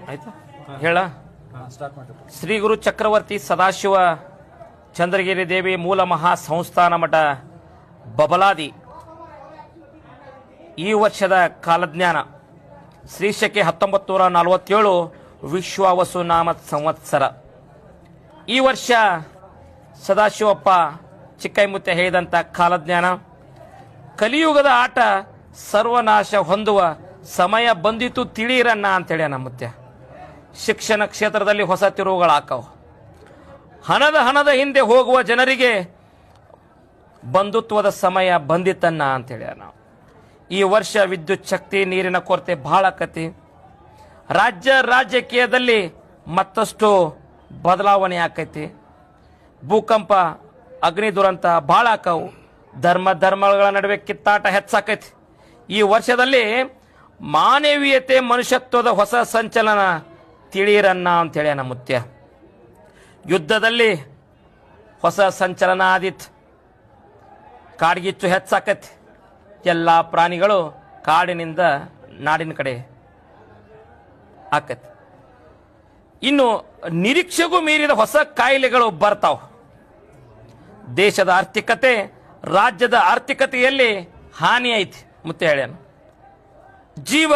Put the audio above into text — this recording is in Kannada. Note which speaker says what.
Speaker 1: ಆಯ್ತಾ ಹೇಳ. ಶ್ರೀ ಗುರು ಚಕ್ರವರ್ತಿ ಸದಾಶಿವ ಚಂದ್ರಗಿರಿ ದೇವಿ ಮೂಲ ಮಹಾ ಸಂಸ್ಥಾನ ಮಠ ಬಬಲಾದಿ ಈ ವರ್ಷದ ಕಾಲಜ್ಞಾನ ಶ್ರೀಶಕೆ 1947 ವಿಶ್ವಾವಸು ನಾಮ ಸಂವತ್ಸರ. ಈ ವರ್ಷ ಸದಾಶಿವಪ್ಪ ಚಿಕ್ಕೈಮುತ್ಯ ಹೇಳಿದಂಥ ಕಾಲಜ್ಞಾನ ಕಲಿಯುಗದ ಆಟ ಸರ್ವನಾಶ ಹೊಂದುವ ಸಮಯ ಬಂದಿತು ತಿಳಿಯಿರಣ್ಣ ಅಂತೇಳಿ ಮುತ್ಯ. ಶಿಕ್ಷಣ ಕ್ಷೇತ್ರದಲ್ಲಿ ಹೊಸ ತಿರುವುಗಳಾಕವು. ಹಣದ ಹಿಂದೆ ಹೋಗುವ ಜನರಿಗೆ ಬಂಧುತ್ವದ ಸಮಯ ಬಂದಿತ್ತನ್ನ ಅಂತೇಳಿ ನಾವು. ಈ ವರ್ಷ ವಿದ್ಯುತ್ ಶಕ್ತಿ ನೀರಿನ ಕೊರತೆ ಬಹಳ ಆಕತಿ. ರಾಜಕೀಯದಲ್ಲಿ ಮತ್ತಷ್ಟು ಬದಲಾವಣೆ ಆಕೈತಿ. ಭೂಕಂಪ ಅಗ್ನಿ ದುರಂತ ಬಹಳ ಆಕವು. ಧರ್ಮಗಳ ನಡುವೆ ಕಿತ್ತಾಟ ಹೆಚ್ಚಾಕೈತಿ. ಈ ವರ್ಷದಲ್ಲಿ ಮಾನವೀಯತೆ ಮನುಷ್ಯತ್ವದ ಹೊಸ ಸಂಚಲನ ತಿಳಿಯಿರನ್ನ ಅಂತೇಳಿ ಮುತ್ಯ. ಯುದ್ಧದಲ್ಲಿ ಹೊಸ ಸಂಚಲನ ಆದಿತ್ತು. ಕಾಡ್ಗಿಚ್ಚು ಹೆಚ್ಚಾಕತಿ. ಎಲ್ಲ ಪ್ರಾಣಿಗಳು ಕಾಡಿನಿಂದ ನಾಡಿನ ಕಡೆ ಆಕತಿ. ಇನ್ನು ನಿರೀಕ್ಷೆಗೂ ಮೀರಿದ ಹೊಸ ಕಾಯಿಲೆಗಳು ಬರ್ತಾವ. ದೇಶದ ಆರ್ಥಿಕತೆ ರಾಜ್ಯದ ಆರ್ಥಿಕತೆಯಲ್ಲಿ ಹಾನಿ ಐತಿ ಮುತ್ತೆ ಹೇಳ್ಯಾನ. ಜೀವ